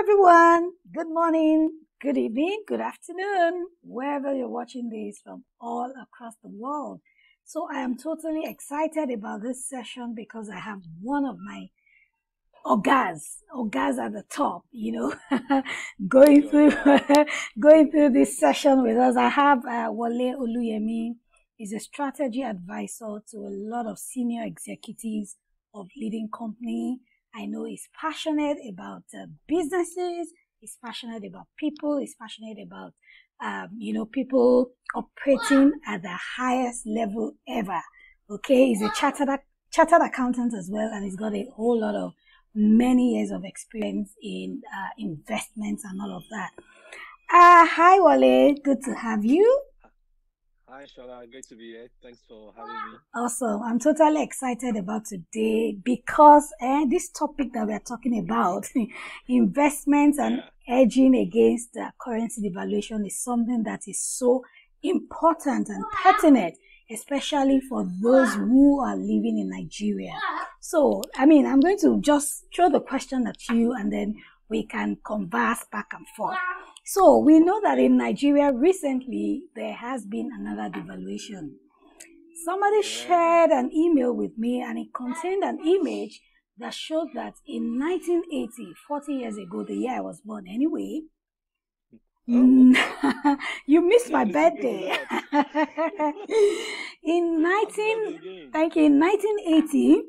everyone. Good morning, good evening, good afternoon, wherever you're watching this from all across the world. So I am totally excited about this session because I have one of my ogas at the top, going through going through this session with us. I have Wole Oluyemi. He's a strategy advisor to a lot of senior executives of leading company. I know he's passionate about businesses. He's passionate about people. He's passionate about, people operating at the highest level ever. Okay, he's a chartered accountant as well, and he's got a whole lot of many years of experience in investments and all of that. Hi, Wole. Good to have you. Hi, Sola. Great to be here. Thanks for having me. Awesome. I'm totally excited about today because this topic that we are talking about, investments and hedging against currency devaluation, is something that is so important and pertinent, especially for those who are living in Nigeria. So, I'm going to just throw the question at you and then we can converse back and forth. So, we know that in Nigeria recently, there has been another devaluation. Somebody shared an email with me and it contained an image that showed that in 1980, 40 years ago, the year I was born anyway, you missed my birthday. In 1980,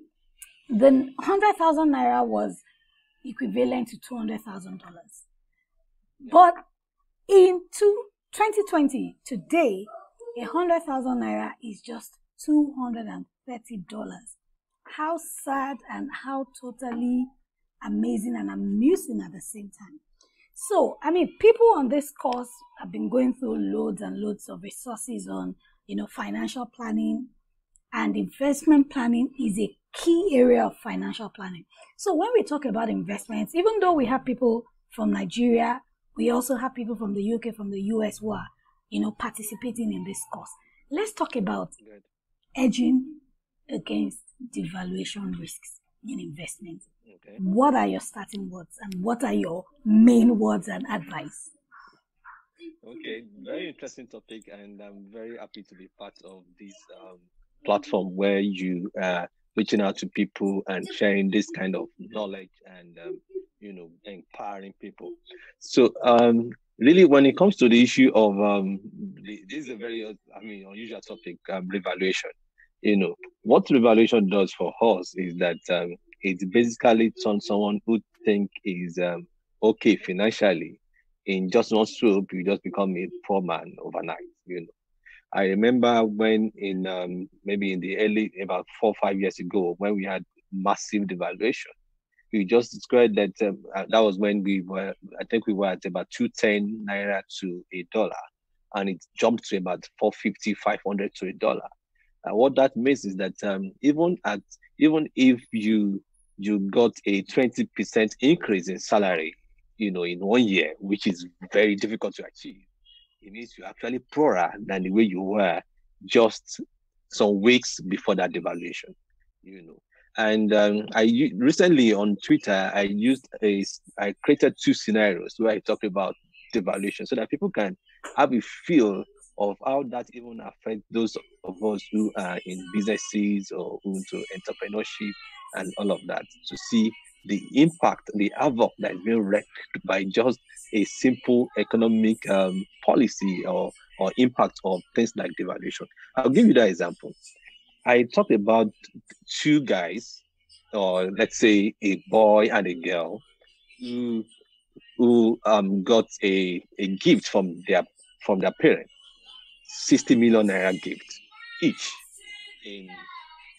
the 100,000 naira was equivalent to $200,000. But in 2020, today, 100,000 naira is just $230. How sad and how totally amazing and amusing at the same time. So, people on this course have been going through loads and loads of resources on, financial planning, and investment planning is a key area of financial planning. So when we talk about investments, even though we have people from Nigeria, we also have people from the UK, from the US who are, participating in this course. Let's talk about hedging against devaluation risks in investment. Okay. What are your starting words and what are your main words and advice? Okay, very interesting topic, and I'm very happy to be part of this platform where you are reaching out to people and sharing this kind of knowledge and empowering people. So really, when it comes to the issue of this is a very unusual topic, revaluation. What revaluation does for us is that it basically turns someone who think is okay financially in just one swoop, you just become a poor man overnight. I remember when in maybe in the early, about 4 or 5 years ago, when we had massive devaluation, we just described that that was when I think we were at about 210 naira to $1, and it jumped to about 450, 500 to $1. What that means is that even if you got a 20% increase in salary, in 1 year, which is very difficult to achieve, it means you're actually poorer than the way you were just some weeks before that devaluation. And I recently on Twitter, I created 2 scenarios where I talk about devaluation so that people can have a feel of how that even affects those of us who are in businesses or who into entrepreneurship and all of that, to see the impact, the havoc that is being wreaked by just a simple economic policy or impact of things like devaluation. I'll give you that example. I talked about 2 guys, or let's say a boy and a girl, who got a gift from their parents, 60 million naira gift each in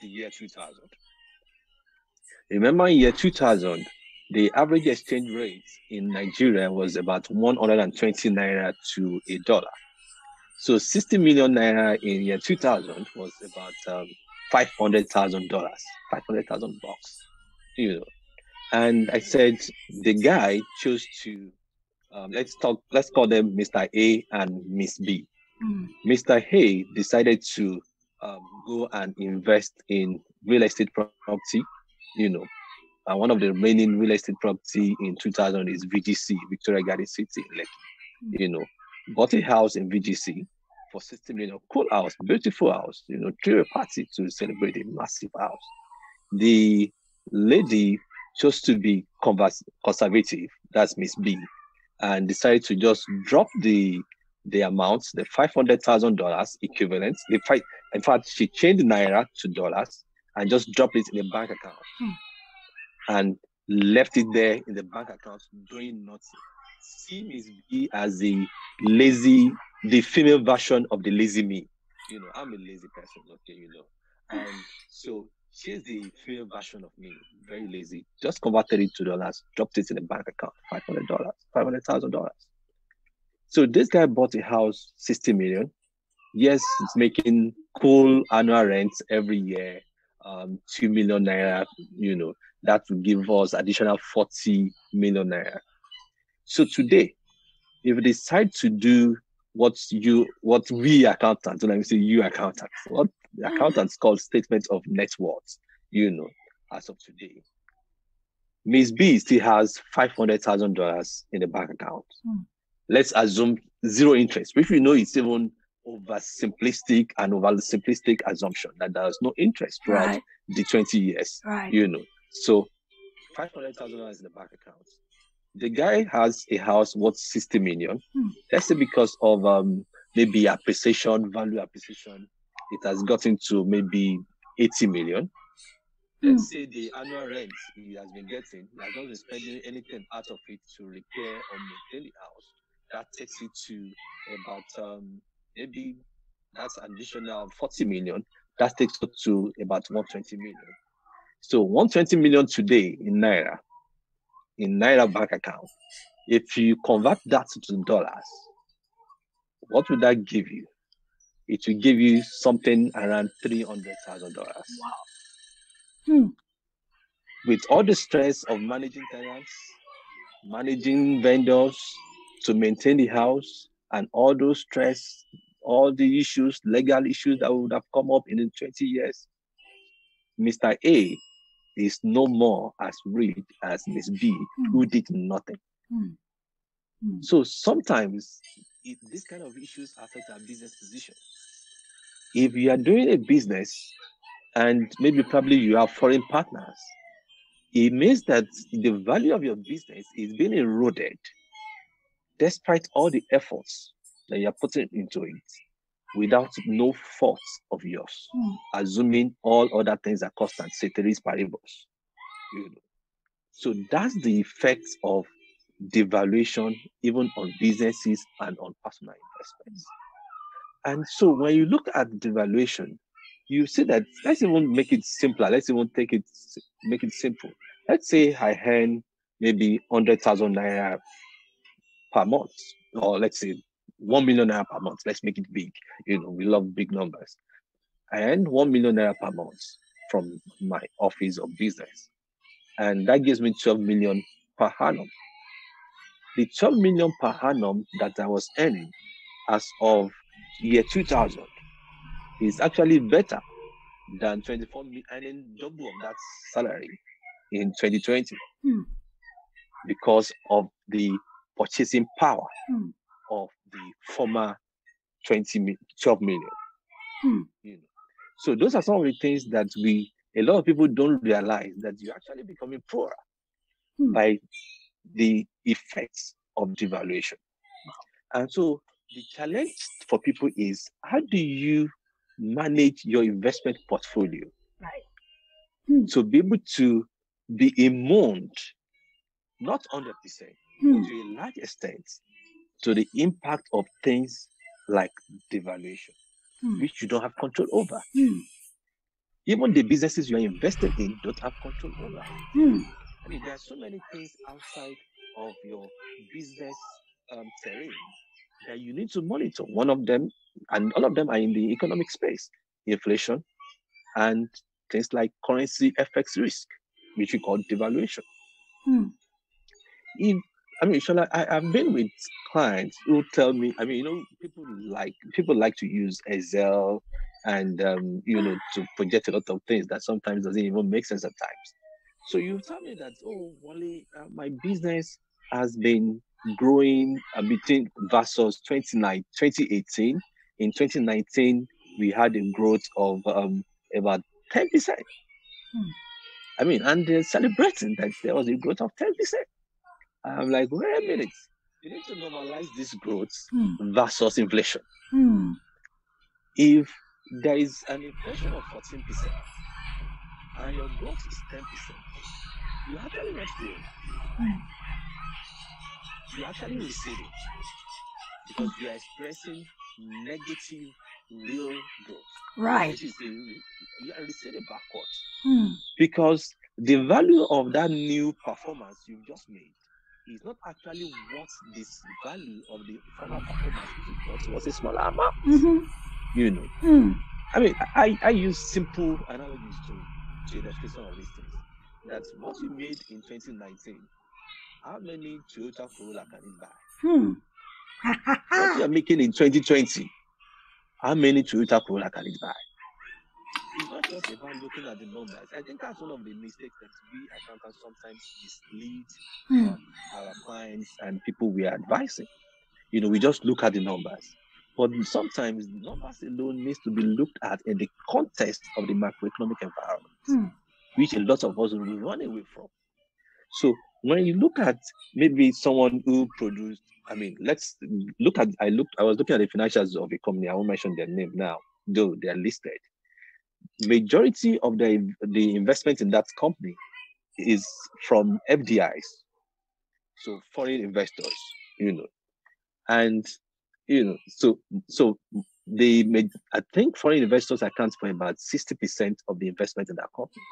the year 2000. Remember, in year 2000, the average exchange rate in Nigeria was about 120 naira to $1. So 60 million naira in year 2000 was about $500,000, $500,000. And I said the guy chose to let's call them Mr. A and Miss B. Mr. A decided to go and invest in real estate property, one of the remaining real estate property in 2000 is VGC, Victoria Garden City in Lekki. Bought a house in VGC for 60 million. Cool house, beautiful house. Threw a party to celebrate a massive house. The lady chose to be conservative, that's Miss B, and decided to just drop the amount, the $500,000 equivalent. In fact, she changed naira to dollars and just dropped it in a bank account and left it there in the bank account doing nothing. See Miss B as the female version of the lazy me. I'm a lazy person, okay, and so she's the female version of me, very lazy. Just converted it to dollars, dropped it in the bank account, $500,000. So this guy bought a house, 60 million. Yes, it's making cool annual rent every year, 2 million naira. That will give us additional 40 million naira. So today, if you decide to do what we accountants, let me say you accountants, what the accountants call statement of net worth, as of today, Miss B still has $500,000 in the bank account. Let's assume zero interest, which we know is even oversimplistic assumption that there is no interest throughout the 20 years. So $500,000 in the bank account. The guy has a house worth 60 million. Let's say because of maybe value appreciation, it has gotten to maybe 80 million. Let's say the annual rent he has been getting, he has not been spending anything out of it to repair or maintain the house. That takes it to about maybe that's additional 40 million. That takes it to about 120 million. So 120 million today in Naira bank account. If you convert that to dollars, what would that give you? It will give you something around $300,000. Wow. With all the stress of managing tenants, managing vendors to maintain the house, and all those stress, all the issues, legal issues that would have come up in the 20 years, Mr. A is no more as rich as Miss B, who did nothing. So sometimes these kind of issues affect our business decision. If you are doing a business and probably you have foreign partners, it means that the value of your business is being eroded despite all the efforts that you're putting into it without no fault of yours, assuming all other things are constant, ceteris paribus. So that's the effect of devaluation, even on businesses and on personal investments. And so when you look at devaluation, you see that, let's even make it simpler. Let's even make it simple. Let's say I earn maybe 100,000 naira per month, or let's say 1 million naira per month. Let's make it big. We love big numbers. I earn 1 million naira per month from my office or business. And that gives me 12 million per annum. The 12 million per annum that I was earning as of year 2000 is actually better than 24 million, earning double of that salary in 2020 because of the purchasing power of the former 12 million. So those are some of the things that a lot of people don't realize, that you're actually becoming poorer by the effects of devaluation. And so the challenge for people is, how do you manage your investment portfolio to be able to be immune, not 100%, but to a large extent, to the impact of things like devaluation, which you don't have control over. Even the businesses you are invested in don't have control over. There are so many things outside of your business terrain that you need to monitor. One of them, and all of them are in the economic space: inflation and things like currency FX risk, which we call devaluation. Shola, I've been with clients who tell me, people like to use Excel and to project a lot of things that sometimes doesn't even make sense at times. So you tell me that, oh, Wole, my business has been growing between versus 2018. In 2019, we had a growth of about 10%. I mean, and they're celebrating that there was a growth of 10%. I'm like, wait a minute. You need to normalize this growth versus inflation. If there is an inflation of 14% and your growth is 10%, you're actually not growing. You're actually receding because you are expressing negative real growth. Right. You are receding backwards because the value of that new performance you've just made is not actually what this value of the former performance was a smaller amount. You know, I mean, I use simple analogies to illustrate some of these things. That's what you made in 2019. How many Toyota Corolla can it buy? What you are making in 2020, how many Toyota Corolla can it buy? It's not just about looking at the numbers. I think that's one of the mistakes that we accountants sometimes mislead our clients and people we are advising. You know, we just look at the numbers. But sometimes numbers alone needs to be looked at in the context of the macroeconomic environment, which a lot of us will run away from. So when you look at maybe someone who produced, I mean, let's look at, I was looking at the financials of a company. I won't mention their name now, though they are listed. Majority of the investment in that company is from FDIs, so foreign investors, you know, and you know, so I think foreign investors account for about 60% of the investment in that company.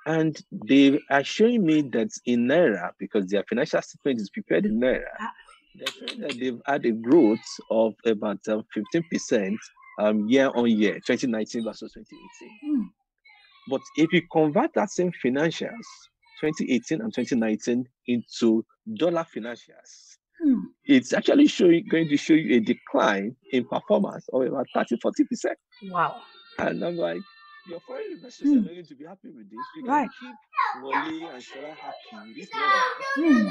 And they are showing me that in Naira, because their financial statement is prepared in Naira, they're showing that they've had a growth of about 15% year on year, 2019 versus 2018. But if you convert that same financials, 2018 and 2019, into dollar financials, it's actually going to show you a decline in performance of about 30-40%. Wow. And I'm like, your foreign investors are not going to be happy with this. You can keep Wole and Sola happy with this level.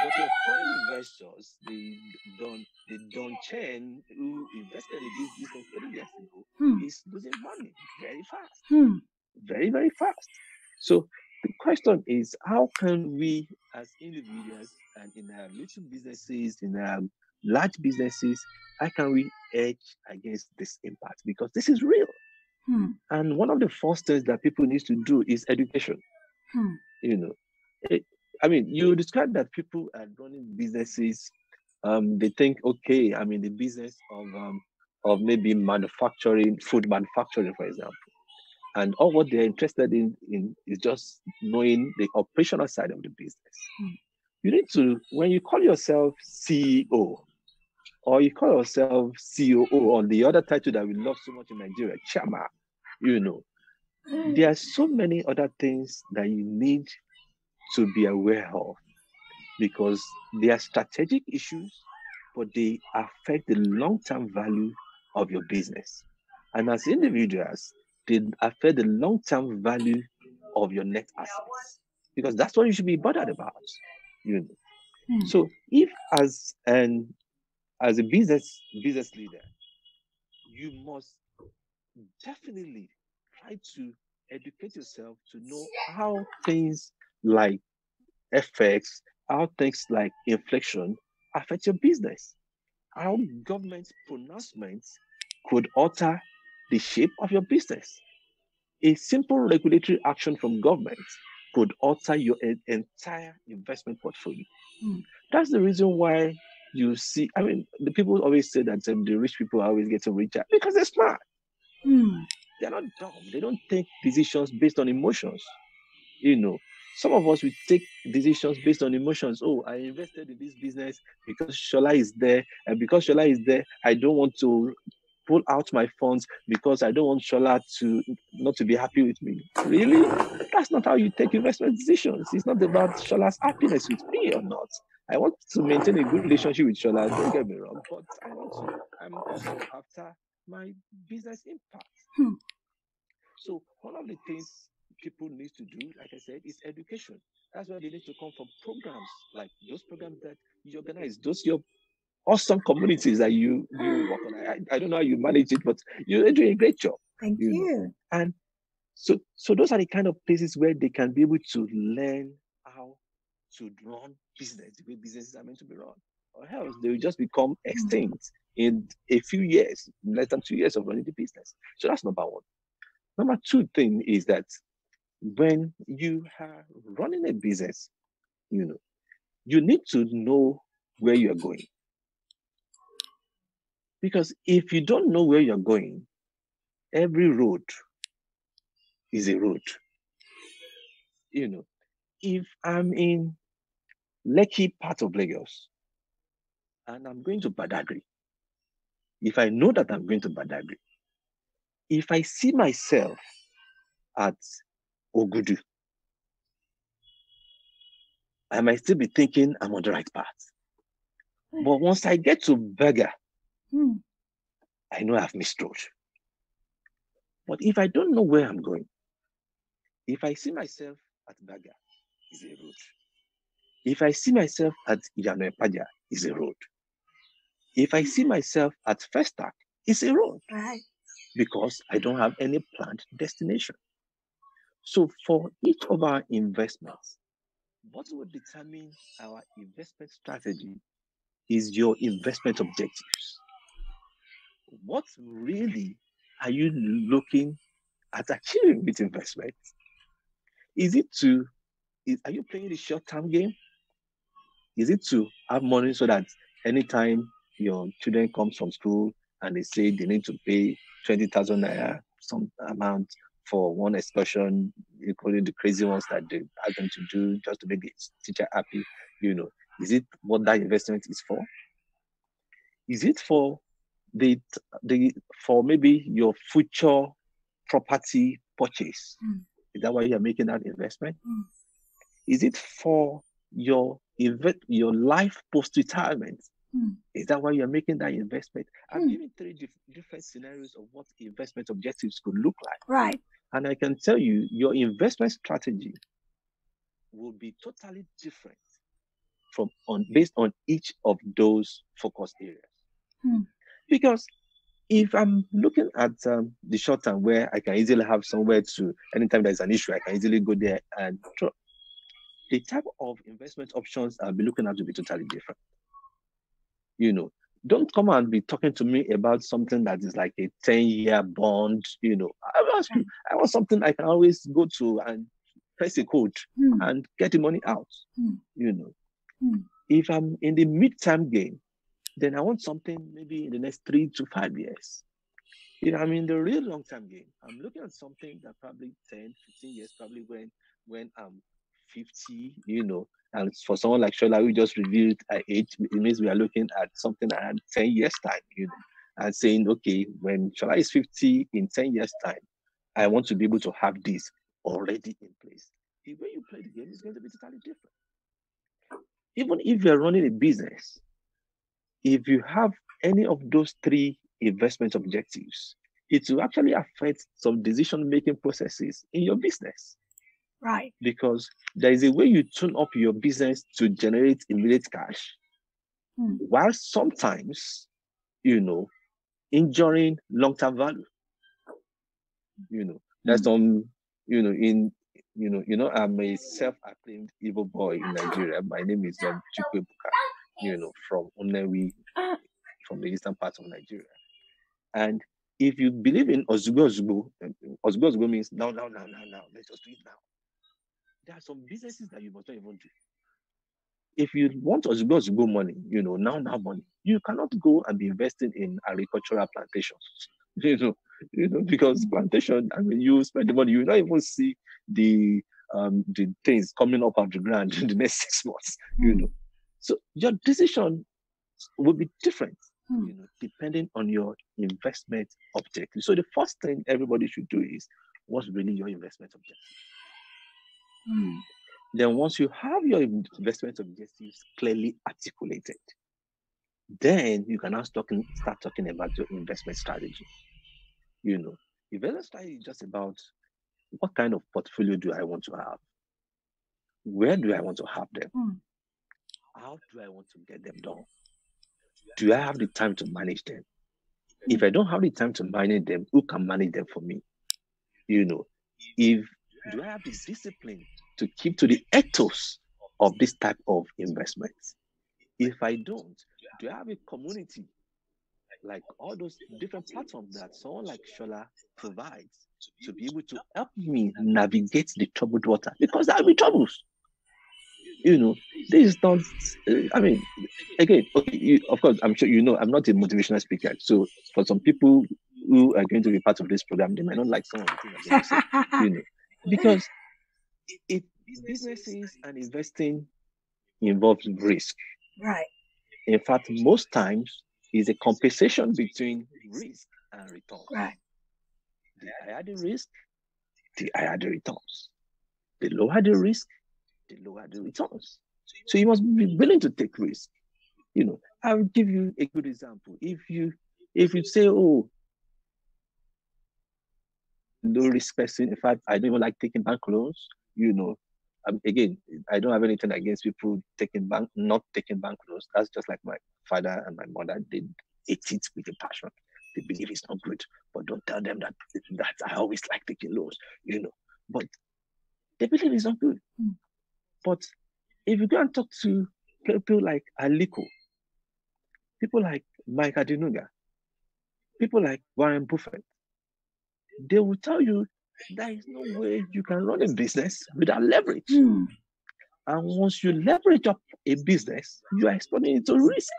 But your foreign investors, the Don Chen who invested in this business 30 years ago, is losing money very fast. Very, very fast. So the question is, how can we as individuals and in our little businesses, in our large businesses, how can we edge against this impact? Because this is real. And one of the first things that people need to do is education. You know, I mean, you describe that people are running businesses. They think, okay, I'm in the business of maybe manufacturing, food manufacturing, for example. And all what they're interested in is just knowing the operational side of the business. You need to, when you call yourself CEO, or you call yourself COO, on the other title that we love so much in Nigeria, Chama, you know, there are so many other things that you need to be aware of, because they are strategic issues, but they affect the long-term value of your business. And as individuals, they affect the long-term value of your net assets, because that's what you should be bothered about. You know. So if as a business leader, you must definitely try to educate yourself to know how things like FX, how things like inflation affect your business, how government pronouncements could alter the shape of your business. A simple regulatory action from government could alter your entire investment portfolio. That's the reason why you see, I mean, the people always say that the rich people are always getting richer because they're smart. They're not dumb. They don't take decisions based on emotions. You know, some of us, we take decisions based on emotions. Oh, I invested in this business because Shola is there. And because Shola is there, I don't want to pull out my funds because I don't want Shola not to be happy with me. Really? That's not how you take investment decisions. It's not about Shola's happiness with me or not. I want to maintain a good relationship with Shola, don't get me wrong, but I'm also after my business impact. So one of the things people need to do, like I said, is education. That's why they need to come from programs like those programs that you organize, those your awesome communities that you work on. I don't know how you manage it, but you're doing a great job. Thank you know. you. And so those are the kind of places where they can be able to learn how to run business the way businesses are meant to be run. Or else they will just become extinct in a few years, less than 2 years of running the business. So that's number one. Number two thing is that when you are running a business, you need to know where you're going. Because if you don't know where you're going, every road is a road. If I'm in Lekki part of Lagos and I'm going to Badagry, if I know that I'm going to Badagry, if I see myself at Ogudu, I might still be thinking I'm on the right path. But once I get to Berger, I know I've missed road. But if I don't know where I'm going, if I see myself at Berger, is a road. If I see myself at Yanoepaja, is a road. If I see myself at Festac, it's a road. Right. Because I don't have any planned destination. So for each of our investments, what will determine our investment strategy is your investment objectives. What really are you looking at achieving with investment? Are you playing the short-term game? Is it to have money so that anytime your children come from school and they say they need to pay 20,000 naira, some amount for one excursion, including the crazy ones that they ask them to do just to make the teacher happy? Is it what that investment is for? Is it for for maybe your future property purchase? Is that why you're making that investment? Is it for your life post-retirement? Is that why you're making that investment? I'm giving three different scenarios of what investment objectives could look like. Right. And I can tell you, your investment strategy will be totally different based on each of those focus areas. Because if I'm looking at the short term where I can easily have somewhere to, anytime there's an issue, I can easily go there and drop. The type of investment options I'll be looking at will be totally different. Don't come and be talking to me about something that is like a 10-year bond. I will ask you, I want something I can always go to and press a code and get the money out. If I'm in the mid-term game, then I want something maybe in the next 3 to 5 years. I'm in the real long-term game. I'm looking at something that probably 10, 15 years, probably when I'm 50, and for someone like Shola, we just revealed her age, it means we are looking at something around 10 years time, and saying, okay, when Shola is 50 in 10 years time, I want to be able to have this already in place. The way you play the game is going to be totally different. Even if you're running a business, if you have any of those three investment objectives, it will actually affect some decision-making processes in your business. Right. Because there is a way you tune up your business to generate immediate cash, while sometimes, injuring long-term value. There's some, I'm a self-acclaimed evil boy in Nigeria. My name is Chukwebuka, from Unewi, from the eastern part of Nigeria. And if you believe in Ozugbo means now, let's just do it now. There are some businesses that you must not even do. If you want Ozugbo money, now money, you cannot go and be investing in agricultural plantations. Because plantation, you spend the money, you will not even see the things coming up out the ground in the next 6 months. So your decision will be different. Depending on your investment objective. So the first thing everybody should do is, what's really your investment objective? Then once you have your investment objectives clearly articulated, then you can now start talking about your investment strategy. Investment strategy is just about what kind of portfolio do I want to have? Where do I want to have them? How do I want to get them done? Do I have the time to manage them? If I don't have the time to manage them, who can manage them for me? Do I have the discipline to keep to the ethos of this type of investments? If I don't, do I have a community like all those different platforms that someone like Sola provides to be able to help me navigate the troubled water? Because there will be troubles. This is not, again, okay, of course, I'm sure I'm not a motivational speaker. So for some people who are going to be part of this program, they might not like some of the things I'm going to say, because businesses and investing involves risk. Right. In fact, most times is a compensation between risk and returns. Right. The higher the risk, the higher the returns. The lower the risk, the lower the returns. So you must be willing to take risk. I'll give you a good example. If you say, oh, low risk person, in fact, I don't even like taking bank loans, again, I don't have anything against people not taking bank loans. That's just like my father and my mother did. It with a passion. They believe it's not good, but don't tell them that I always like taking loans, But they believe it's not good. But if you go and talk to people like Aliko, people like Mike Adenuga, people like Warren Buffett, they will tell you there is no way you can run a business without leverage. And once you leverage up a business, you are exposing it to risk.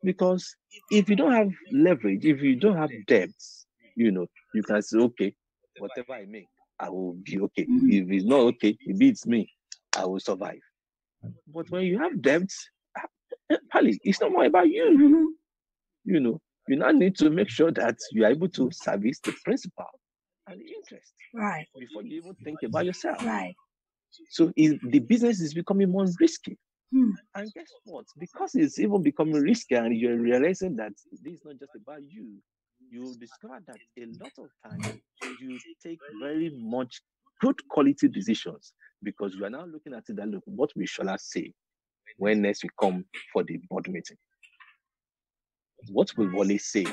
Because if you don't have leverage, if you don't have debts, you can say, okay, whatever I make, I will be okay. If it's not okay, it beats me, I will survive. But when you have debts, Pali, it's not more about you. You now need to make sure that you are able to service the principal and the interest. Right. Before you even think about yourself. Right. So the business is becoming more risky. And guess what? Because it's even becoming risky and you're realizing that this is not just about you, you discover that a lot of times you take very much good quality decisions because you are now looking at it and look, what will Sola say when next we come for the board meeting? What will Wole say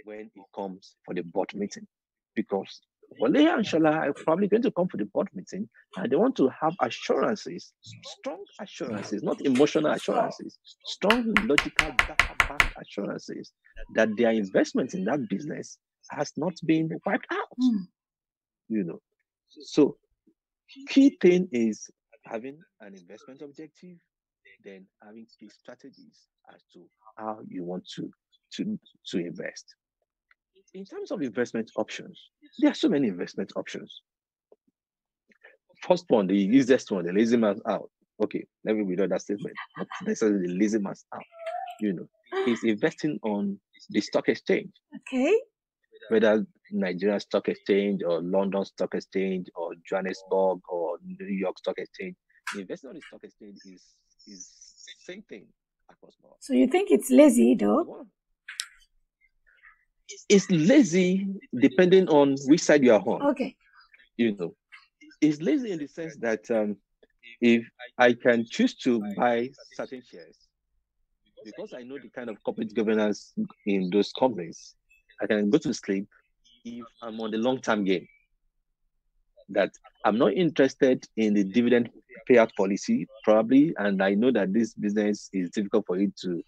when it comes for the board meeting? Because Wole and Sola are probably going to come for the board meeting and they want to have assurances, strong assurances, not emotional assurances, strong logical data-backed assurances that their investment in that business has not been wiped out. So key thing is having an investment objective, then having key strategies as to how you want to invest. In terms of investment options, there are so many investment options. First one, the easiest one, the lazy man's out. Okay, let me withdraw that statement. Not necessarily the lazy man's out. Is investing on the stock exchange. Okay. Whether Nigeria Stock Exchange or London Stock Exchange or Johannesburg or New York Stock Exchange. Investing on the stock exchange is same thing across board. So you think it's lazy though? It's lazy depending on which side you are on. Okay. It's lazy in the sense that if I can choose to buy certain shares, because I know the kind of corporate governance in those companies, I can go to sleep if I'm on the long-term game. That I'm not interested in the dividend payout policy, probably, and I know that this business is difficult for it to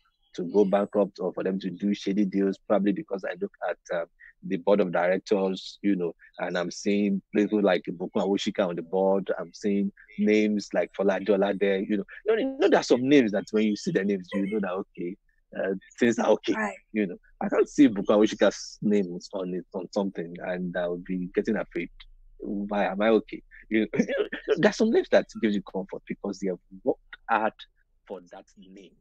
go bankrupt or for them to do shady deals, probably because I look at the board of directors, and I'm seeing people like Bukun Awoshika on the board. I'm seeing names like Foladola there. There are some names that when you see the names, you know that okay, things are okay. Right. I can't see Bukun Awoshika's name on something, and I'll be getting afraid. Why am I okay? There's some names that gives you comfort because they have worked hard for that name,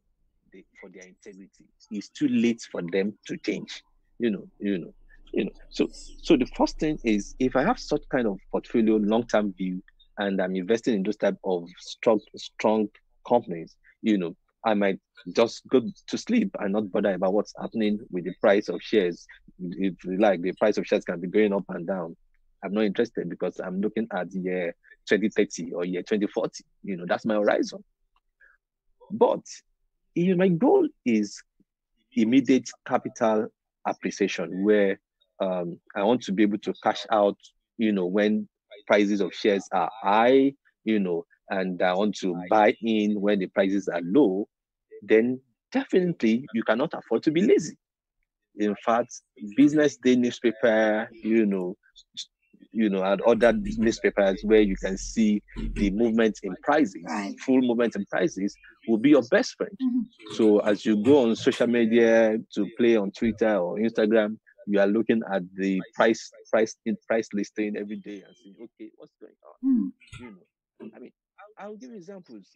for their integrity. It's too late for them to change. So the first thing is if I have such kind of portfolio, long-term view, and I'm investing in those type of strong companies, I might just go to sleep and not bother about what's happening with the price of shares. If you like, the price of shares can be going up and down. I'm not interested because I'm looking at year 2030 or year 2040. That's my horizon. But if my goal is immediate capital appreciation, where I want to be able to cash out, when prices of shares are high, and I want to buy in when the prices are low, then definitely you cannot afford to be lazy. In fact, Business Day newspaper, and other newspapers where you can see the movement in prices, Right. full movement in prices, will be your best friend. Mm-hmm. So as you go on social media to play on Twitter or Instagram, you are looking at the price listing every day and saying, okay, what's going on? I mean, I'll give examples.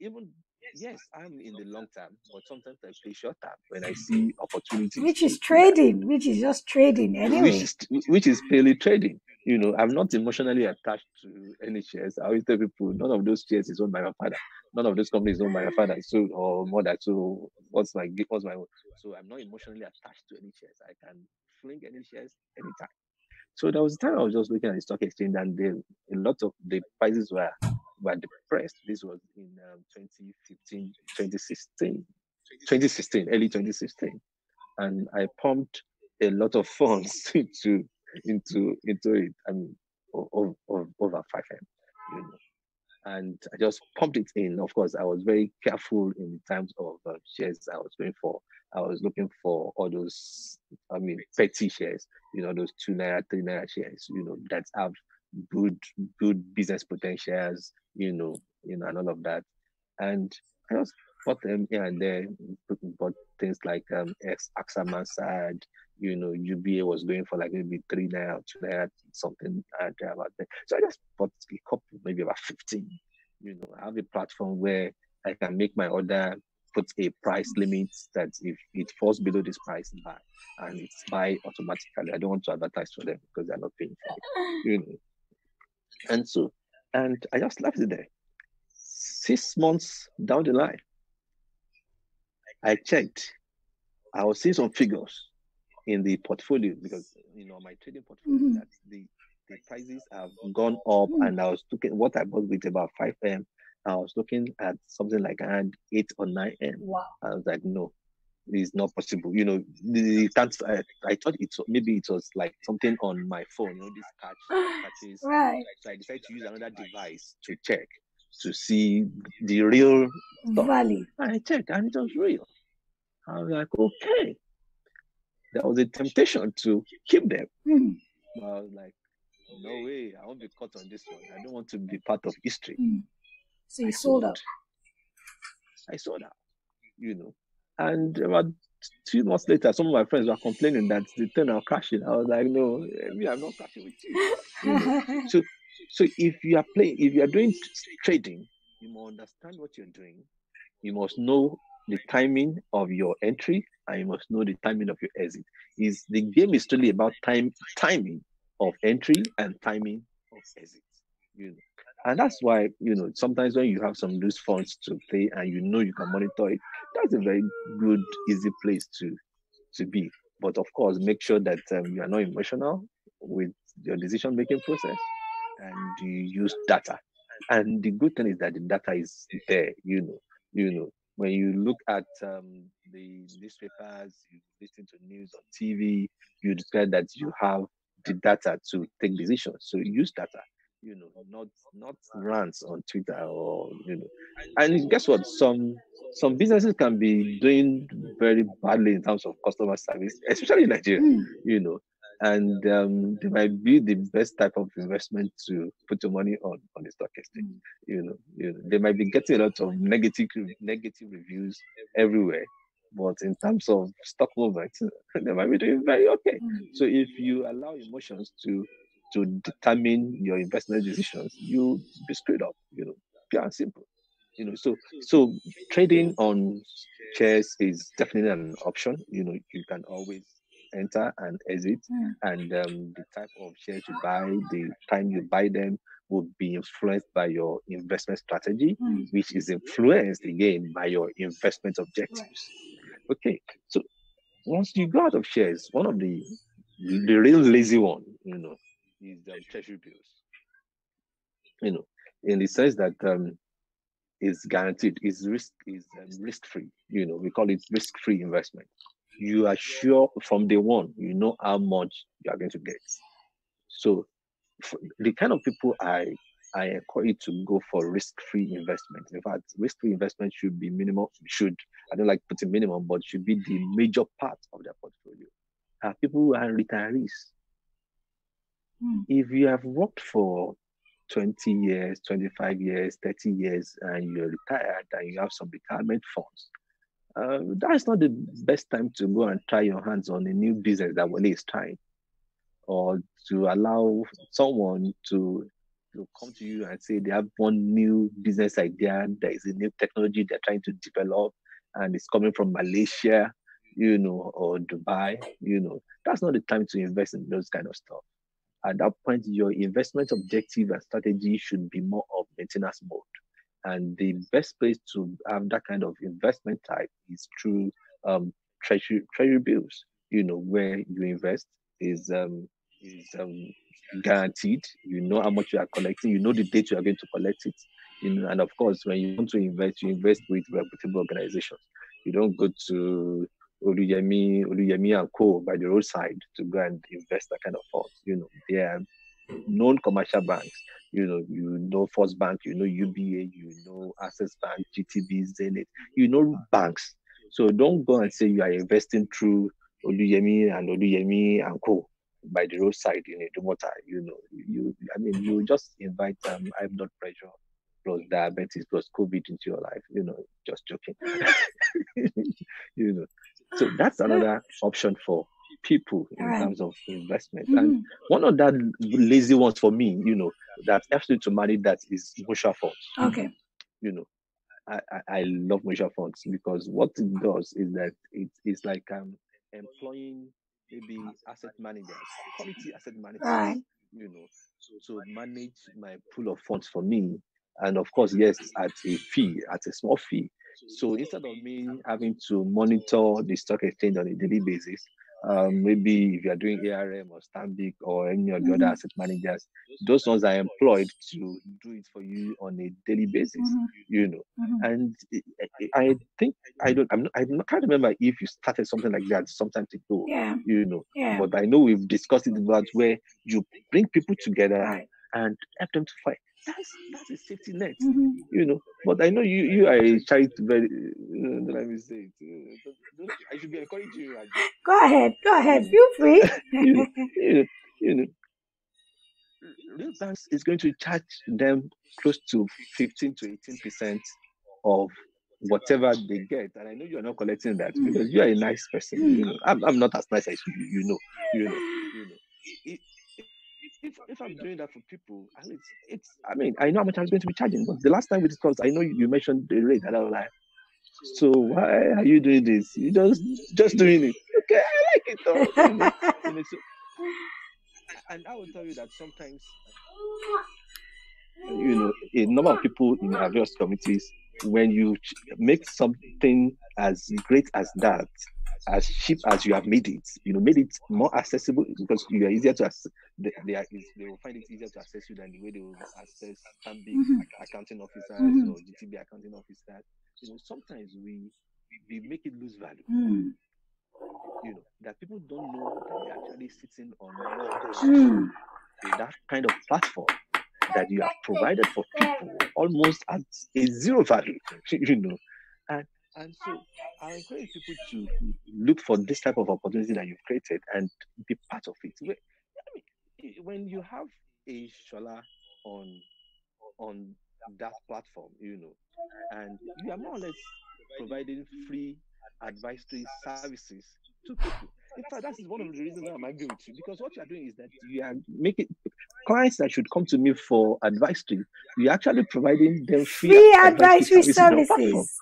Even yes, I'm in the long term, but sometimes I play short term when I see opportunities. Which is trading, which is just trading anyway. Which is purely trading. I'm not emotionally attached to any shares. I always tell people, none of those shares is owned by my father. None of those companies owned by my father, so or mother. So what's my own? So I'm not emotionally attached to any shares. I can fling any shares anytime. So there was a time I was just looking at the stock exchange, and a lot of the prices were depressed. This was in 2015, 2016, early 2016, and I pumped a lot of funds into it. I mean, over 5M, and I just pumped it in. Of course, I was very careful in terms of shares I was going for. I was looking for all those, petty shares, those 2 naira, 3 naira shares, that have good, good business potentials, and all of that. And I just bought them here and there, bought things like AXA Mansard, UBA was going for like maybe 3 naira, 2 naira, something about that. So I just bought a couple, maybe about 15. I have a platform where I can make my order, put a price limit that if it falls below this price, buy. And it's buy automatically. I don't want to advertise for them because they're not paying for it. And I just left it there. 6 months down the line, I checked. I was seeing some figures in the portfolio because my trading portfolio that the prices have gone up, and I was looking what I bought with about 5M. I was looking at something like around 8 or 9M. Wow. I was like, no, it's not possible. I thought maybe it was like something on my phone, this catches. Right. So I decided to use another device to check to see the real stuff. Value. And I checked, and it was real. I was like, okay. There was a temptation to keep them. But I was like, no way, I won't be caught on this one. I don't want to be part of history. So you sold out. I sold out, And about 2 months later, some of my friends were complaining that the thing are crashing. I was like, no, I'm not crashing with you. So if you are doing trading, you must understand what you're doing. You must know the timing of your entry, and you must know the timing of your exit. The game is really about timing of entry and timing of exit. And that's why sometimes when you have some loose funds to play and you can monitor it, that's a very good, easy place to be. But of course, make sure that you are not emotional with your decision making process, and you use data. And the good thing is that the data is there. When you look at the newspapers, you listen to news on TV, you discover that you have the data to take decisions. So use data. Not rants on Twitter or. And guess what? Some businesses can be doing very badly in terms of customer service, especially in Nigeria. And they might be the best type of investment to put your money on the stock exchange. They might be getting a lot of negative reviews everywhere, but in terms of stock movement, they might be doing very okay. So if you allow emotions to determine your investment decisions, you'll be screwed up. Pure and simple. So trading on shares is definitely an option. You can always enter and exit, and the type of shares you buy, the time you buy them will be influenced by your investment strategy, which is influenced again by your investment objectives. Okay, so once you go out of shares, one of the real lazy one, is treasury bills. In the sense that is guaranteed, is risk-free. We call it risk-free investment. You are sure from day one, you know how much you are going to get. So the kind of people I encourage to go for risk-free investment. In fact, risk-free investment should be minimal. I don't like putting minimum, but should be the major part of their portfolio. People who are retirees. If you have worked for 20 years, 25 years, 30 years, and you're retired and you have some retirement funds, that's not the best time to go and try your hands on a new business that Wole is trying, or to allow someone to come to you and say they have one new business idea, there is a new technology they're trying to develop, and it's coming from Malaysia, or Dubai. That's not the time to invest in those kind of stuff. At that point, your investment objective and strategy should be more of maintenance mode. And the best place to have that kind of investment type is through treasury bills, where you invest is guaranteed. You know how much you are collecting, you know the date you are going to collect it. And of course, when you want to invest, you invest with reputable organizations. You don't go to Oluyemi and Co. by the roadside to go and invest that kind of funds. They are known commercial banks. First Bank, UBA, Access Bank, GTB, Zenith, banks. So don't go and say you are investing through Oluyemi and Co. by the roadside in Idumota. You just invite high blood pressure plus diabetes plus COVID into your life. Just joking. So that's another option for people in terms of investment. And one of that lazy ones for me, that helps me to manage that is mutual funds. Okay. I love mutual funds because what it does is that it's like employing maybe asset managers, quality asset managers, to manage my pool of funds for me. And of course, yes, at a small fee. So instead of me having to monitor the stock exchange on a daily basis, maybe if you are doing ARM or Stanbic or any of the other asset managers, those ones are employed to do it for you on a daily basis, And I think I can't remember if you started something like that sometime ago, But I know we've discussed it about where you bring people together and help them to fight. That's a safety net, But I know you are a child. Very, let me say it. I should be encouraging you. Go ahead. Feel free. Real banks is going to charge them close to 15 to 18% of whatever they get, and I know you are not collecting that because you are a nice person. I'm not as nice as you. If I'm doing that for people, I know how much I was going to be charging. But the last time we discussed, I know you mentioned the rate, and I was like, so why are you doing this? You just doing it. Okay, I like it though. So, and I will tell you that sometimes, a number of people in our various communities, when you make something as great as that, as cheap as you have made it, made it more accessible because you are easier to access. They will find it easier to access you than the way they will access Stanbic accounting officers or GTB accounting officers. Sometimes we make it lose value. That people don't know that they're actually sitting on more gold. That kind of platform that you have provided for people almost at a zero value, And so I encourage people to look for this type of opportunity that you've created and be part of it. When you have a Sola on that platform, and you are more or less providing free advisory services to people. In fact, that is one of the reasons why I'm arguing with you, because what you are doing is that you are making clients that should come to me for advisory, you're actually providing them free advisory services.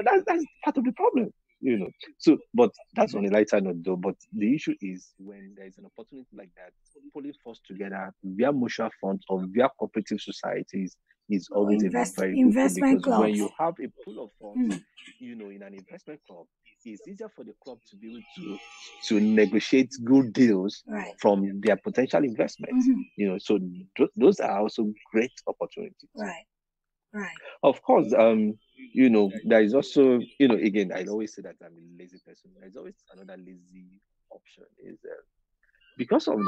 That's part of the problem. So, but that's on a lighter note though. But the issue is when there is an opportunity like that, pulling force together via mutual funds or via cooperative societies is always a very good thing, investment because when clubs. you have a pool of funds, in an investment club, it's easier for the club to be able to negotiate good deals from their potential investments. So those are also great opportunities. Right. Of course, there is also, again, I always say that I'm a lazy person. There's always another lazy option is because of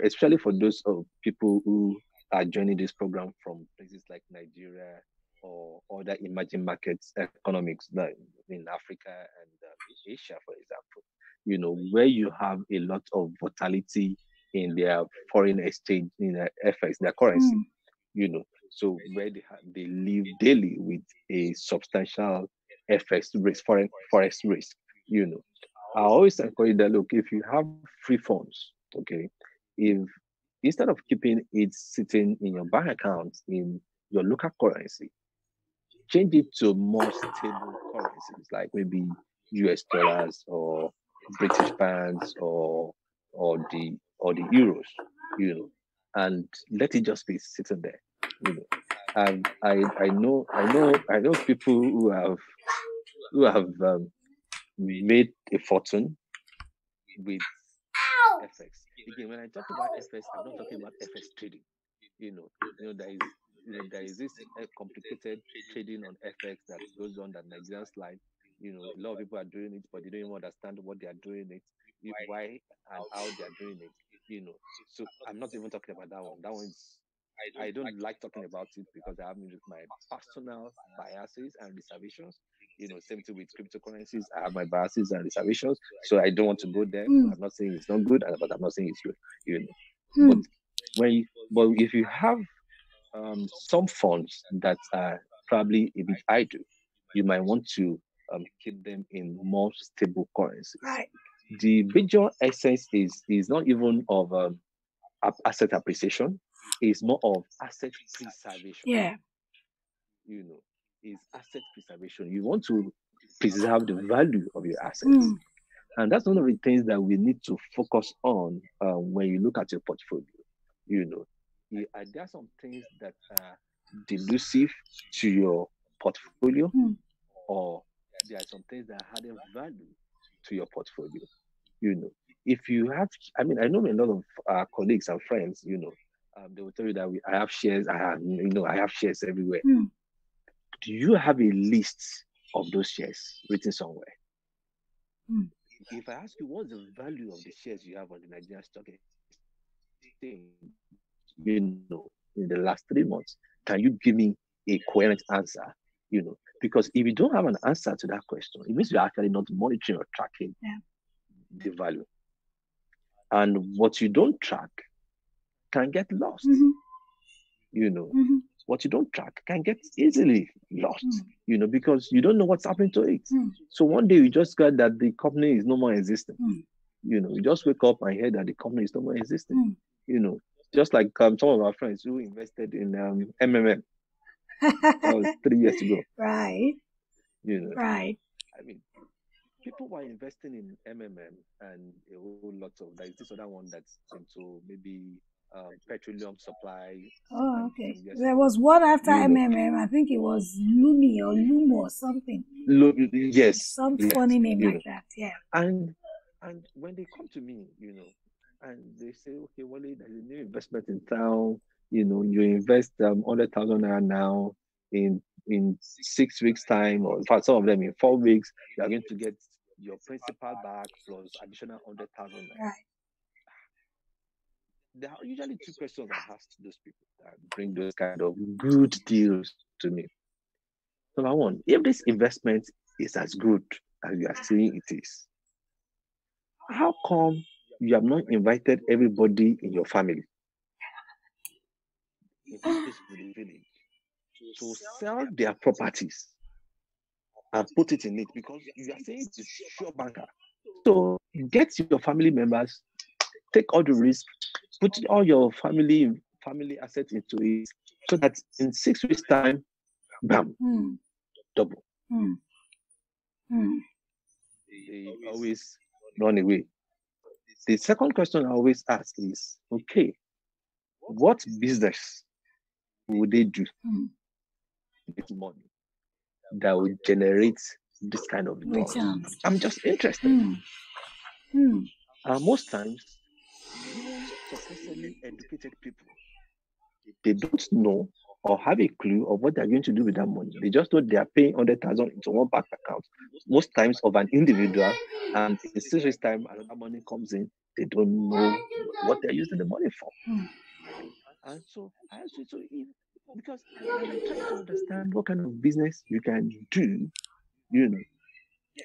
especially for those people who are joining this program from places like Nigeria or other emerging markets economics, like in Africa and Asia, for example, where you have a lot of volatility in their foreign exchange, in their FX, their currency, so where they live daily with a substantial FX risk, forex risk, I always encourage that, look, if you have free funds, okay, if instead of keeping it sitting in your bank account in your local currency, change it to more stable currencies like maybe US dollars or British pounds or the euros, and let it just be sitting there. I know people who have made a fortune with FX. Again, when I talk about FX, I'm not talking about FX trading. There is this complicated trading on FX that goes on that Nigerians like. A lot of people are doing it, but they don't even understand what they are doing it, why and how they are doing it. So I'm not even talking about that one. That one's I don't like talking about it because I have my personal biases and reservations. Same thing with cryptocurrencies. I have my biases and reservations, so I don't want to go there. I'm not saying it's not good, but I'm not saying it's good. But if you have some funds that are probably a bit idle, you might want to keep them in more stable currencies. The major essence is not even of asset appreciation. It's more of asset preservation. Is asset preservation. You want to preserve the value of your assets. And that's one of the things that we need to focus on when you look at your portfolio. There are some things that are delusive to your portfolio, or there are some things that are adding value to your portfolio. If you have, I know a lot of colleagues and friends, they will tell you that I have shares. I have shares everywhere. Do you have a list of those shares written somewhere? If I ask you what's the value of the shares you have on the Nigerian stock exchange, in the last 3 months, can you give me a coherent answer? Because if you don't have an answer to that question, it means you're actually not monitoring or tracking the value. And what you don't track can get lost. What you don't track can get easily lost, because you don't know what's happening to it. So one day you just got that the company is no more existing. You just wake up and hear that the company is no more existing. Just like some of our friends who invested in MMM. That was 3 years ago. Right. People were investing in MMM and a whole lot of, there's this other one that's into maybe petroleum supply. Oh, okay. There was one after MMM. I think it was Lumi or Lumo or something. Yes. Some funny name like that. Yeah. And when they come to me, and they say, okay, Wole, there's a new investment in town. You invest 100,000 naira now. In 6 weeks' time, or in fact, some of them in 4 weeks, you are going to get your principal back plus additional 100,000 naira. Right. There are usually 2 questions I ask those people that bring those kind of good deals to me. Number one, if this investment is as good as you are saying it is, how come you have not invited everybody in your family, in this case in the village, to sell their properties and put it in it? Because you are saying it is sure banker. So get your family members, take all the risk, put all your family assets into it, so that in 6 weeks' time, bam, double. they always run away. The second question I always ask is, okay, what business would they do with money that would generate this kind of returns? I'm just interested. Most times, even supposedly educated people, they don't know or have a clue of what they're going to do with that money. They just know they are paying 100,000 into one bank account, most times of an individual, and in 6 weeks' time, another money comes in. They don't know what they're using the money for. And so I asked you to, because when I try to understand what kind of business you can do,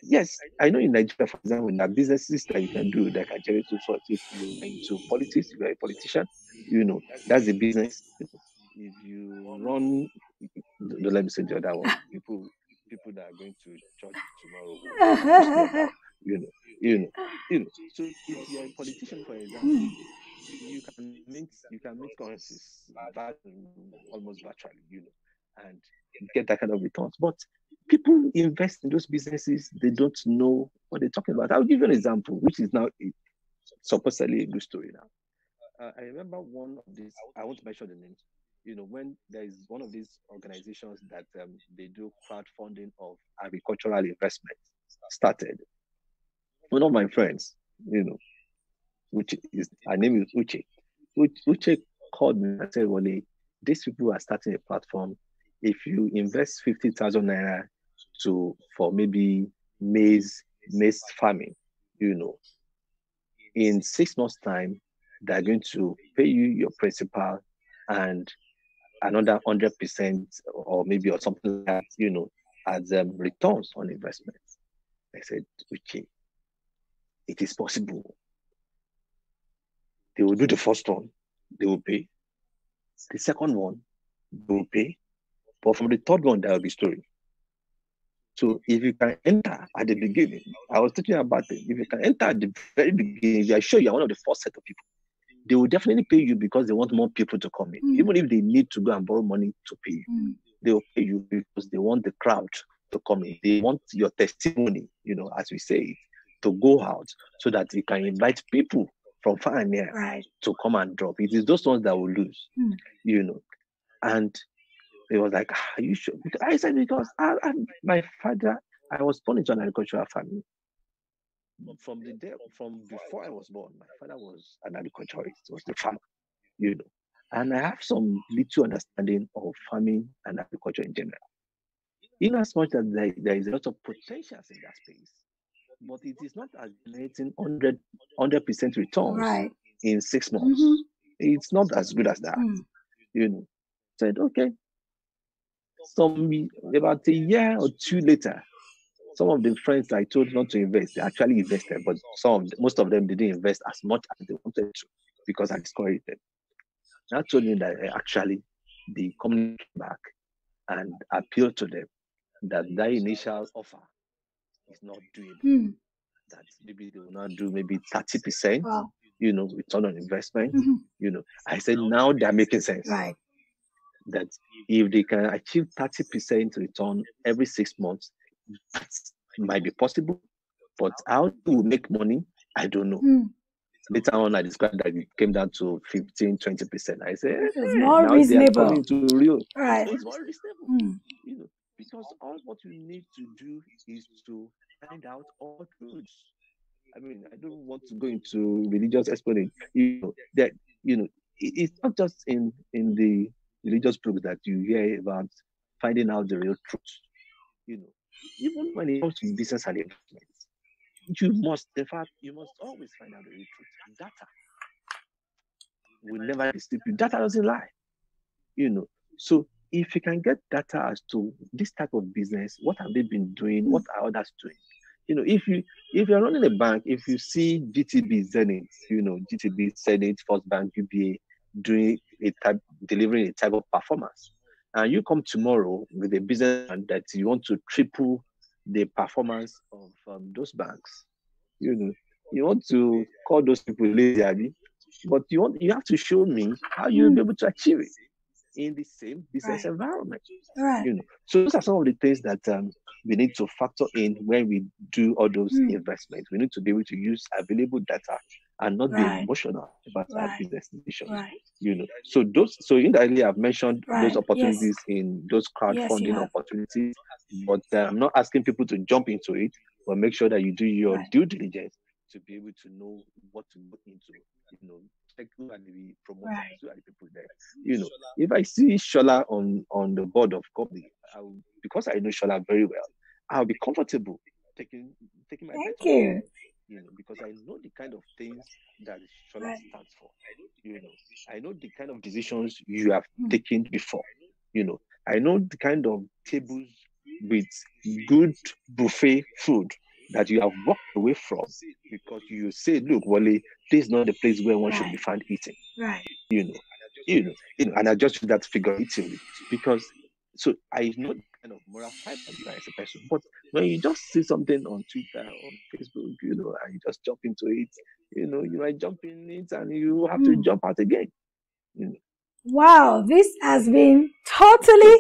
yes, I know in Nigeria, for example, there are businesses that you can do that can generate results. If you're into politics, if you're a politician, that's a business. If you run, let me say the other one, people that are going to church tomorrow will So if you're a politician, for example, you can mint currencies almost virtually, and get that kind of returns. But people invest in those businesses, they don't know what they're talking about. I'll give you an example, which is now supposedly a good story now. I remember one of these, I won't mention the names, when there is one of these organizations that they do crowdfunding of agricultural investment started. One of my friends, her name is Uche. Uche called me and said, Wole, these people are starting a platform. If you invest 50,000 naira for maybe maize farming, in 6 months' time, they're going to pay you your principal and another 100% or something like that, as returns on investment. I said, okay, it is possible. They will do the first one, they will pay. The second one, they will pay. But from the third one, there will be story. So if you can enter at the beginning, I was thinking about it. If you can enter at the very beginning, if you are sure you are one of the first set of people, they will definitely pay you because they want more people to come in. Even if they need to go and borrow money to pay you, they will pay you because they want the crowd to come in. They want your testimony, as we say it, to go out so that you can invite people from far and near to come and drop. It is those ones that will lose, And he was like, are you sure? I said, because my father, I was born into an agricultural family. From before I was born, my father was an agriculturist, was the farmer, And I have some little understanding of farming and agriculture in general. In as much as there is a lot of potentials in that space, but it is not as generating 100% returns in 6 months. It's not as good as that, Said, okay. About a year or two later, some of the friends I told not to invest, they actually invested, but most of them didn't invest as much as they wanted to because I discouraged them. I told me that actually the company came back and appealed to them that initial offer is not doable. That maybe they will not do maybe 30%, return on investment. I said now they're making sense. Right. That if they can achieve 30% return every 6 months, that might be possible. But how to make money, I don't know. Later on, I described that it came down to 15-20%. I said, it's more now reasonable. They are coming to real. Right. It's more reasonable. Because all what you need to do is to find out all truths. I mean, I don't want to go into religious explanation. It's not just in the religious books that you hear about finding out the real truth. Even when it comes to business and investment, you must always find out the real truth. Data will never deceive you. Data doesn't lie. So if you can get data as to this type of business, what have they been doing? What are others doing? If you're running a bank, if you see GTB, Zenith, GTB, Zenith, First Bank, UBA delivering a type of performance, and you come tomorrow with a business that you want to triple the performance of those banks, you want to call those people lazy, but you have to show me how you'll be able to achieve it in the same business environment. Right. So those are some of the things that we need to factor in when we do all those investments. We need to be able to use available data and not be emotional about our business decisions. So indirectly I've mentioned those opportunities in those crowdfunding opportunities, but I'm not asking people to jump into it, but make sure that you do your due diligence to be able to know what to go into. Check who are the promoters, who are the people there. If I see Shola on the board of company, because I know Shola very well, I'll be comfortable taking my bet on her, because I know the kind of things that Shola stands for. I know the kind of decisions you have taken before. I know the kind of tables with good buffet food that you have walked away from because you say, look, Wole, this is not the place where one should be found eating. And I just use that figuratively because so I know the kind of moral fiber you are as a person. But when you just see something on Twitter, on Facebook, and you just jump into it, you might jump in it and you have to jump out again. Wow, this has been totally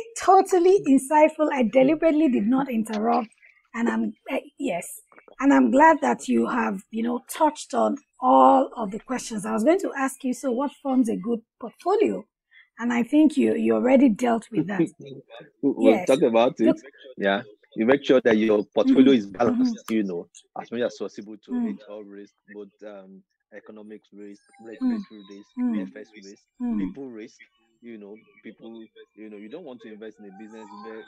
insightful. I deliberately did not interrupt, and I'm glad that you have, touched on all of the questions. I was going to ask you, so what forms a good portfolio? And I think you already dealt with that. We'll talk about it. Yeah. You make sure that your portfolio is balanced, as much as possible to hedge all risk, both economic risk, regulatory risk, FS risk, people risk. People, you don't want to invest in a business where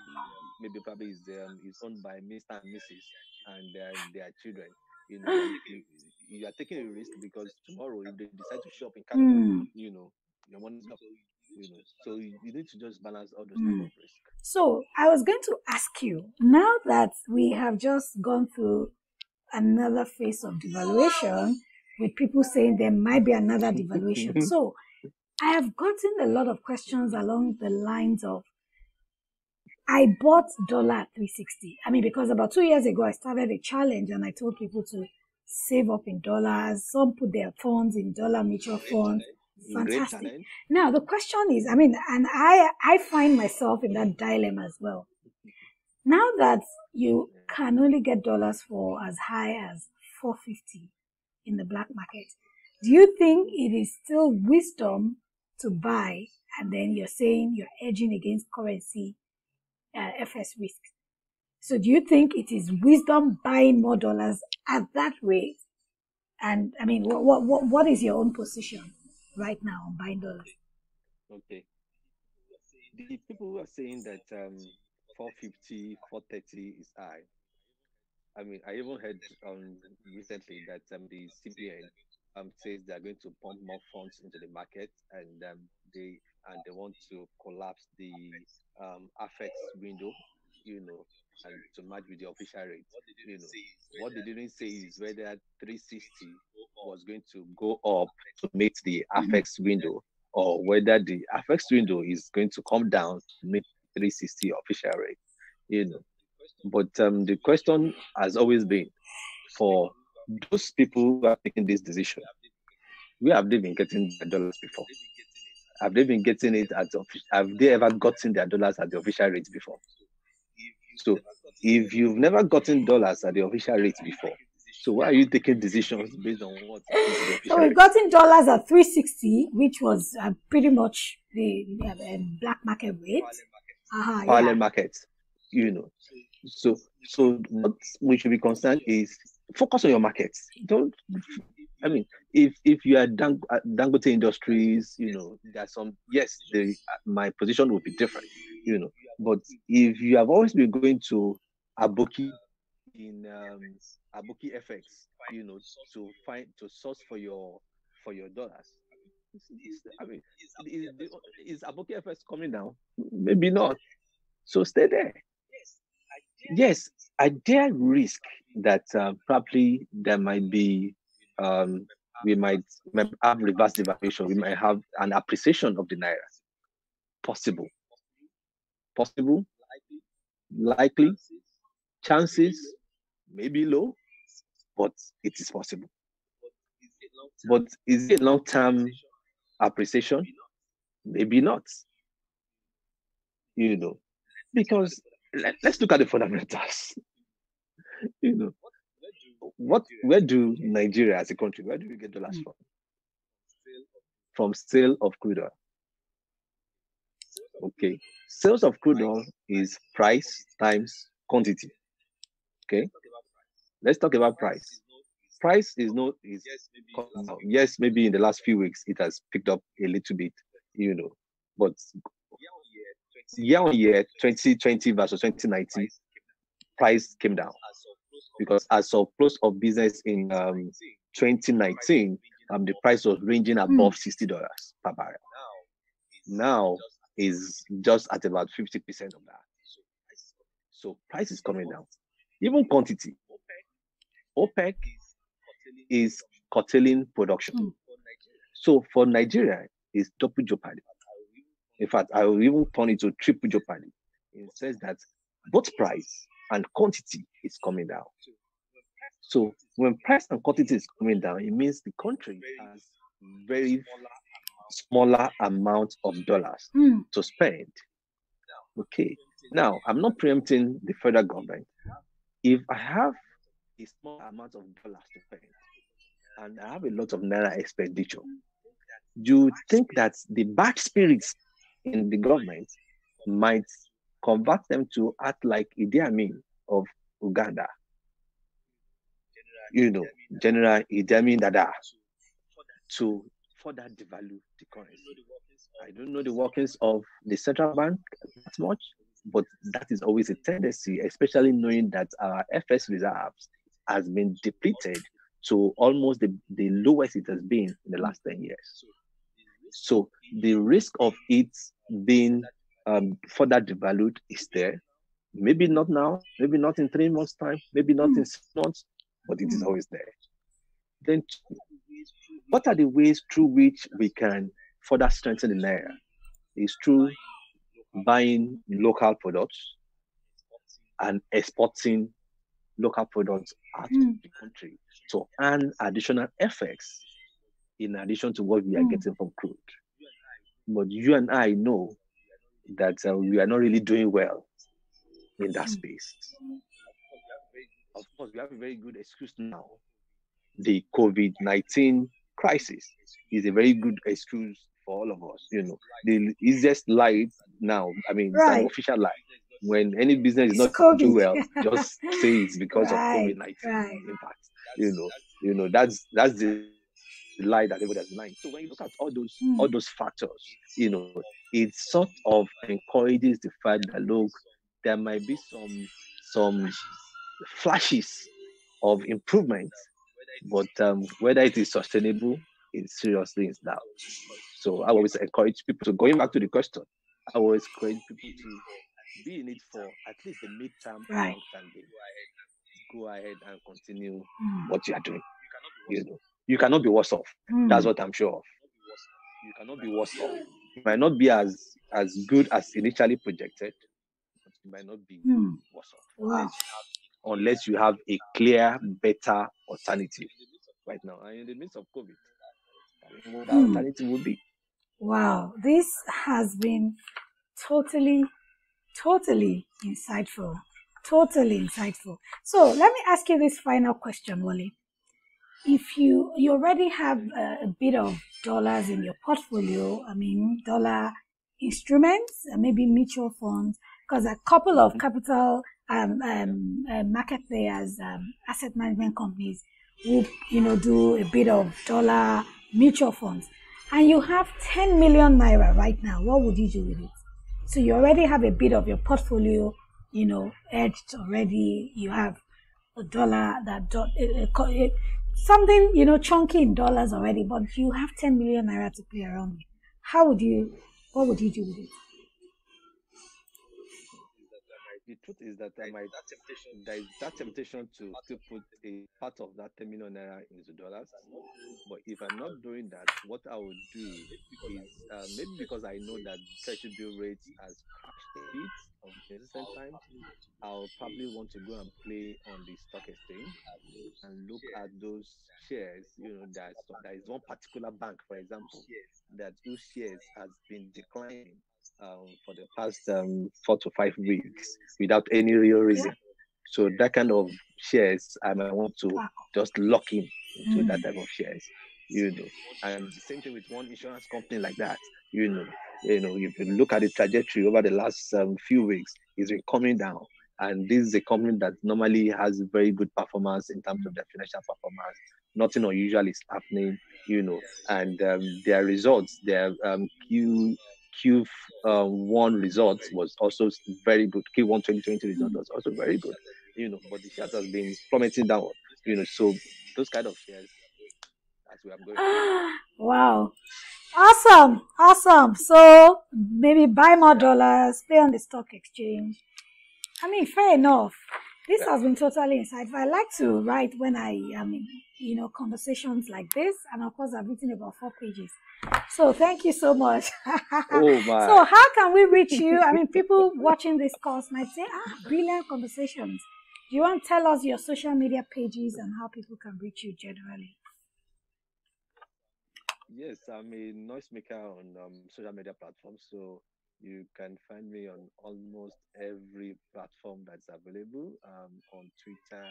maybe probably is owned by Mr. and Mrs. and their children. You are taking a risk because tomorrow if they decide to shop in Canada, your money is up. So you need to just balance all those type of risk. So I was going to ask you, now that we have just gone through another phase of devaluation, with people saying there might be another devaluation. So I have gotten a lot of questions along the lines of, I bought dollar at 360. I mean, because about 2 years ago, I started a challenge and I told people to save up in dollars. Some put their funds in dollar mutual funds. Fantastic. Now, the question is, and I find myself in that dilemma as well. Now that you can only get dollars for as high as $4.50 in the black market, do you think it is still wisdom to buy, and then you're saying you're hedging against currency FS risk? So do you think it is wisdom buying more dollars at that rate? And what is your own position right now on buying dollars? Okay. The people who are saying that 450, 430 is high. I even heard recently that the CBN says they are going to pump more funds into the market, and they want to collapse the FX window, and to match with the official rate. What they didn't say is whether 360 was going to go up to meet the FX window, or whether the FX window is going to come down to meet 360 official rate. But the question has always been, for those people who are making this decision, where have they been getting their dollars before? Have they been getting it have they ever gotten their dollars at the official rate before? So if you've never gotten dollars at the official rate before, so why are you taking decisions based on what happened to the official So we've rate? gotten dollars at 360, which was pretty much the black market rate. Parallel market, So what we should be concerned is focus on your markets. If you are Dangote Industries, there's some, yes, my position will be different, but if you have always been going to Aboki in Aboki FX, to source for your dollars, is Aboki FX coming down? Maybe not. So stay there. Yes, I dare risk that probably there might be, we might have reverse devaluation. We might have an appreciation of the naira. Possible, likely, chances maybe low, but it is possible. But is it long-term appreciation? Maybe not. Because let's look at the fundamentals. You know, where do Nigeria as a country, where do we get dollars from? From sale of crude oil. Okay, sales of crude oil is price times quantity. Okay, let's talk about price. Price is yes, maybe in the last few weeks it has picked up a little bit, but year on year, 2020 versus 2019, price came down because as of close of business in 2019, the price was ranging above $60 per barrel. Now is just at about 50% of that. So price is coming down. Even quantity. OPEC is curtailing production. So for Nigeria, it's double jeopardy. In fact, I will even turn it to triple jeopardy. It says that both price and quantity is coming down. So when price and quantity is coming down, it means the country has very smaller amount of dollars to spend. Okay. Now, I'm not preempting the federal government. If I have a small amount of dollars to spend and I have a lot of naira expenditure, you think that the bad spirits in the government might convert them to act like Idi Amin of Uganda. General Idi Amin Dada, to further devalue the currency. I don't know the workings of the central bank that much, but that is always a tendency, especially knowing that our FS reserves has been depleted to almost the lowest it has been in the last 10 years. So the risk of it being further devalued is there. Maybe not now, maybe not in 3 months' time, maybe not in 6 months, but it is always there. Then what are the ways through which we can further strengthen the naira? It's through buying local products and exporting local products out of the country to earn additional effects in addition to what we are getting from crude. But you and I know that we are not really doing well in that space. Of course, we have a very good excuse now. The COVID-19 crisis is a very good excuse for all of us. The easiest lie now, it's an official lie. When any business is not doing well, just say it's because of COVID-19 impact. That's the lie that everybody has been lying. So when you look at all those factors, it sort of encourages the fact that look, there might be some flashes of improvement, but whether it is sustainable, it seriously is doubt. So I always encourage people to, going back to the question, I always encourage people to be in it for at least the midterm and long-term gain. Go ahead and continue what you are doing. You cannot be worse off. That's what I'm sure of. You cannot be worse off. You might not be as good as initially projected, but you might not be worse off. Unless you have a clear, better alternative right now. And in the midst of COVID, what that alternative would be. Wow, this has been totally insightful. Totally insightful. So let me ask you this final question, Wole. If you already have a bit of dollars in your portfolio, dollar instruments, maybe mutual funds, because a couple of capital market players, asset management companies will, do a bit of dollar mutual funds, and you have 10 million naira right now, what would you do with it? So you already have a bit of your portfolio, edged already. You have a dollar something, chunky in dollars already, but if you have 10 million naira to play around with, what would you do with it? The truth is that there is that temptation to still put a part of that 10 million naira into dollars. But if I'm not doing that, what I would do is maybe because I know that treasury bill rates has crashed a bit in recent times, I'll probably want to go and play on the stock exchange and look at those shares. There is one particular bank, for example, that whose shares has been declining for the past 4 to 5 weeks without any real Yeah. reason. So that kind of shares, I might want to Wow. just lock in into Mm. that type of shares, you know. And the same thing with one insurance company like that, you know. If you look at the trajectory over the last few weeks, it's been coming down. And this is a company that normally has very good performance in terms of their financial performance. Nothing unusual is happening, and their results, their Q1 results was also very good. Q1 2020 result was also very good, but the shares has been plummeting down, so those kind of shares, that's where I'm going. Wow. Awesome. Awesome. So maybe buy more dollars, play on the stock exchange. I mean, fair enough. This Yeah. has been totally insightful. I like to write when I am in, conversations like this. And of course, I've written about 4 pages. So thank you so much. Oh So my. how can we reach you? I mean, people watching this course might say, brilliant conversations. Do you want to tell us your social media pages and how people can reach you generally? Yes, I'm a noisemaker on social media platforms, so you can find me on almost every platform that's available. On Twitter,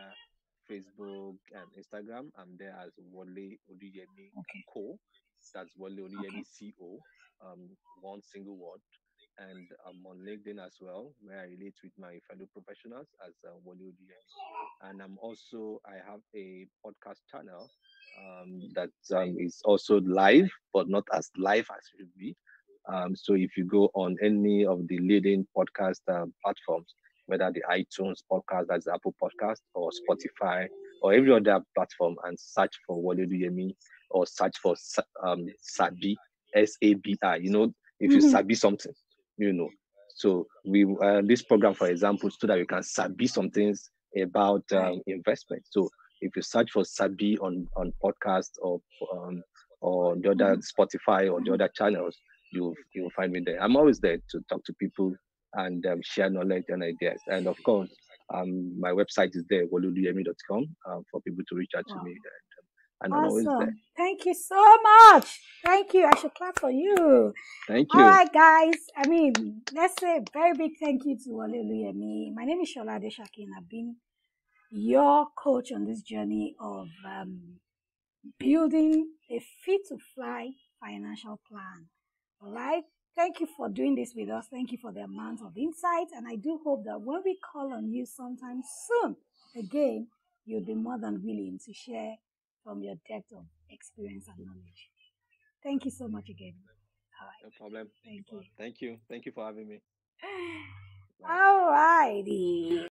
Facebook, and Instagram. I'm there as Wole Oluyemi Okay. Co. That's Wole Okay. Oluyemi Co. One single word. And I'm on LinkedIn as well, where I relate with my fellow professionals as Wole Oluyemi. And I have a podcast channel that is also live, but not as live as it should be. So if you go on any of the leading podcast platforms, whether the iTunes podcast, that's Apple Podcast, or Spotify, or every other platform, and search for Wole Yemi, or search for Sabi, SABI. If you Mm-hmm. sabi something, you know. So we this program, for example, so that you can sabi some things about Right. investment. So if you search for Sabi on podcast or the other Mm-hmm. Spotify or the Mm-hmm. other channels, you'll find me there. I'm always there to talk to people and share knowledge and ideas. And of course, my website is there, woluduyemi.com, for people to reach out to Wow. me, and I'm always there. Awesome. Thank you so much. Thank you. I should clap for you. Thank All you. right, guys. I mean, let's say a very big thank you to Oluyemi. My name is Sola Adesakin. I've been your coach on this journey of building a fit to fly financial plan. All right. Thank you for doing this with us. Thank you for the amount of insight. And I do hope that when we call on you sometime soon, again, you'll be more than willing to share from your depth of experience and knowledge. Thank you so much again. All right. No problem. Thank you. Thank you. Thank you for having me. Bye. All righty.